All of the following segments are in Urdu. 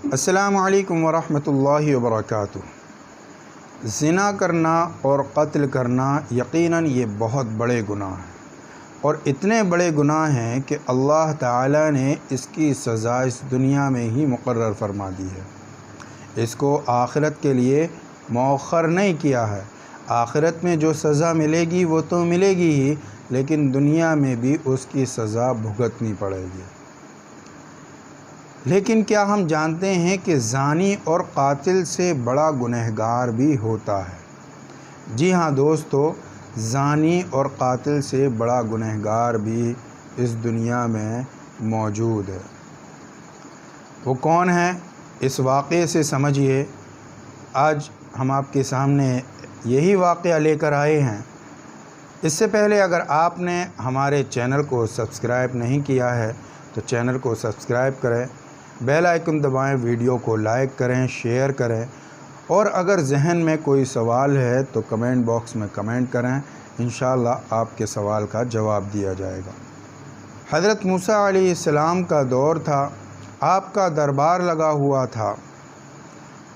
السلام علیکم ورحمۃ اللہ وبرکاتہ۔ زنا کرنا اور قتل کرنا یقیناً یہ بہت بڑے گناہ ہیں، اور اتنے بڑے گناہ ہیں کہ اللہ تعالیٰ نے اس کی سزا اس دنیا میں ہی مقرر فرما دی ہے۔ اس کو آخرت کے لیے مؤخر نہیں کیا ہے۔ آخرت میں جو سزا ملے گی وہ تو ملے گی ہی، لیکن دنیا میں بھی اس کی سزا بھگتنی پڑے گی۔ لیکن کیا ہم جانتے ہیں کہ زانی اور قاتل سے بڑا گنہگار بھی ہوتا ہے؟ جی ہاں دوستو، زانی اور قاتل سے بڑا گنہگار بھی اس دنیا میں موجود ہے۔ وہ کون ہے؟ اس واقعے سے سمجھیے۔ آج ہم آپ کے سامنے یہی واقعہ لے کر آئے ہیں۔ اس سے پہلے اگر آپ نے ہمارے چینل کو سبسکرائب نہیں کیا ہے تو چینل کو سبسکرائب کریں، بیل آئیکن دبائیں، ویڈیو کو لائک کریں، شیئر کریں، اور اگر ذہن میں کوئی سوال ہے تو کمنٹ باکس میں کمنٹ کریں، انشاءاللہ آپ کے سوال کا جواب دیا جائے گا۔ حضرت موسیٰ علیہ السلام کا دور تھا، آپ کا دربار لگا ہوا تھا۔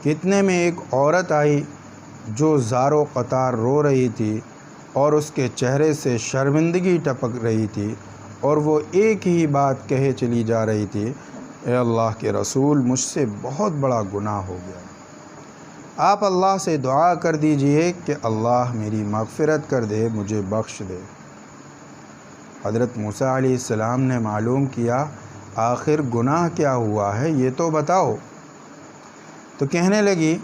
اتنے میں ایک عورت آئی جو زار و قطار رو رہی تھی، اور اس کے چہرے سے شرمندگی ٹپک رہی تھی، اور وہ ایک ہی بات کہے چلی جا رہی تھی، اے اللہ کے رسول، مجھ سے بہت بڑا گناہ ہو گیا۔ آپ اللہ سے دعا کر دیجئے کہ اللہ میری مغفرت کر دے، مجھے بخش دے۔ حضرت موسیٰ علیہ السلام نے معلوم کیا آخر گناہ کیا ہوا ہے، یہ تو بتاؤ۔ تو کہنے لگی،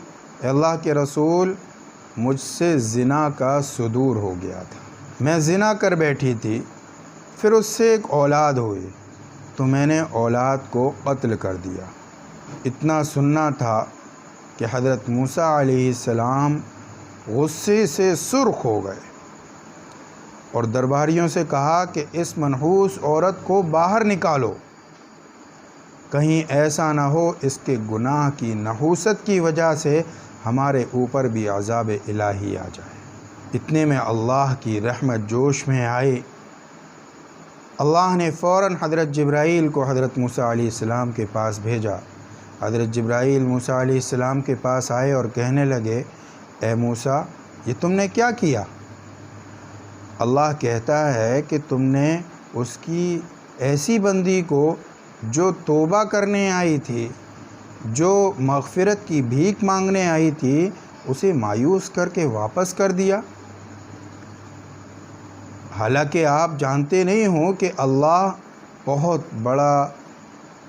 اے اللہ کے رسول، مجھ سے زنا کا صدور ہو گیا تھا، میں زنا کر بیٹھی تھی، پھر اس سے ایک اولاد ہوئی تو میں نے اولاد کو قتل کر دیا۔ اتنا سننا تھا کہ حضرت موسیٰ علیہ السلام غصے سے سرخ ہو گئے اور درباریوں سے کہا کہ اس منحوس عورت کو باہر نکالو، کہیں ایسا نہ ہو اس کے گناہ کی نحوست کی وجہ سے ہمارے اوپر بھی عذاب الہی آ جائے۔ اتنے میں اللہ کی رحمت جوش میں آئی۔ اللہ نے فوراً حضرت جبرائیل کو حضرت موسیٰ علیہ السلام کے پاس بھیجا۔ حضرت جبرائیل موسیٰ علیہ السلام کے پاس آئے اور کہنے لگے، اے موسیٰ، یہ تم نے کیا کیا؟ اللہ کہتا ہے کہ تم نے اس کی ایسی بندی کو جو توبہ کرنے آئی تھی، جو مغفرت کی بھیک مانگنے آئی تھی، اسے مایوس کر کے واپس کر دیا۔ حالانکہ آپ جانتے نہیں ہوں کہ اللہ بہت بڑا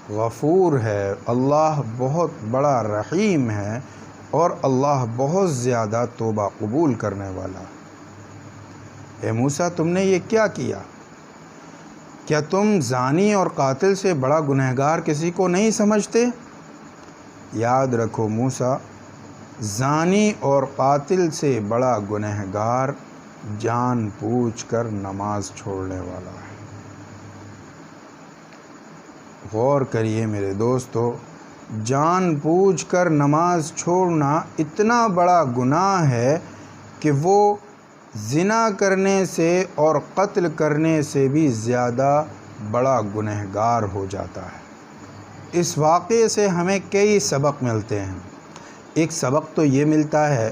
غفور ہے، اللہ بہت بڑا رحیم ہے، اور اللہ بہت زیادہ توبہ قبول کرنے والا ہے۔ اے موسیٰ، تم نے یہ کیا کیا؟ کیا تم زانی اور قاتل سے بڑا گنہگار کسی کو نہیں سمجھتے؟ یاد رکھو موسیٰ، زانی اور قاتل سے بڑا گنہگار جان بوجھ کر نماز چھوڑنے والا ہے۔ غور کریے میرے دوستو، جان بوجھ کر نماز چھوڑنا اتنا بڑا گناہ ہے کہ وہ زنا کرنے سے اور قتل کرنے سے بھی زیادہ بڑا گنہگار ہو جاتا ہے۔ اس واقعے سے ہمیں کئی سبق ملتے ہیں۔ ایک سبق تو یہ ملتا ہے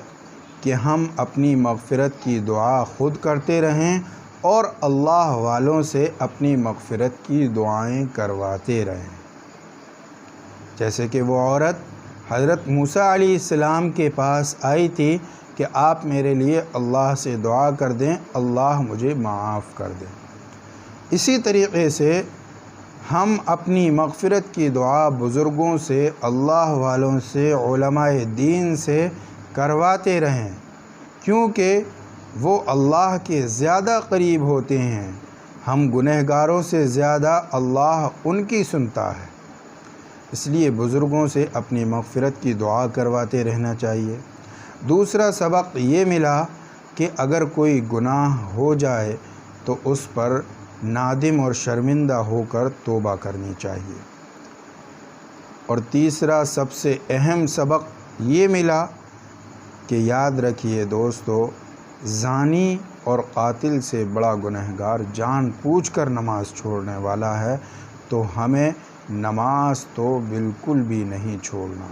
کہ ہم اپنی مغفرت کی دعا خود کرتے رہیں اور اللہ والوں سے اپنی مغفرت کی دعائیں کرواتے رہیں۔ جیسے کہ وہ عورت حضرت موسیٰ علیہ السلام کے پاس آئی تھی کہ آپ میرے لیے اللہ سے دعا کر دیں، اللہ مجھے معاف کر دیں۔ اسی طریقے سے ہم اپنی مغفرت کی دعا بزرگوں سے، اللہ والوں سے، علماء دین سے کرواتے رہیں، کیونکہ وہ اللہ کے زیادہ قریب ہوتے ہیں۔ ہم گنہگاروں سے زیادہ اللہ ان کی سنتا ہے، اس لیے بزرگوں سے اپنی مغفرت کی دعا کرواتے رہنا چاہیے۔ دوسرا سبق یہ ملا کہ اگر کوئی گناہ ہو جائے تو اس پر نادم اور شرمندہ ہو کر توبہ کرنی چاہیے۔ اور تیسرا سب سے اہم سبق یہ ملا کہ یاد رکھیے دوستو، زانی اور قاتل سے بڑا گنہگار جان بوجھ کر نماز چھوڑنے والا ہے، تو ہمیں نماز تو بالکل بھی نہیں چھوڑنا۔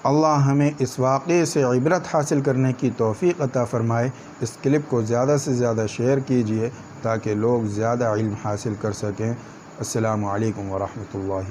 اللہ ہمیں اس واقعے سے عبرت حاصل کرنے کی توفیق عطا فرمائے۔ اس کلپ کو زیادہ سے زیادہ شیئر کیجیے تاکہ لوگ زیادہ علم حاصل کر سکیں۔ السلام علیکم ورحمۃ اللہ۔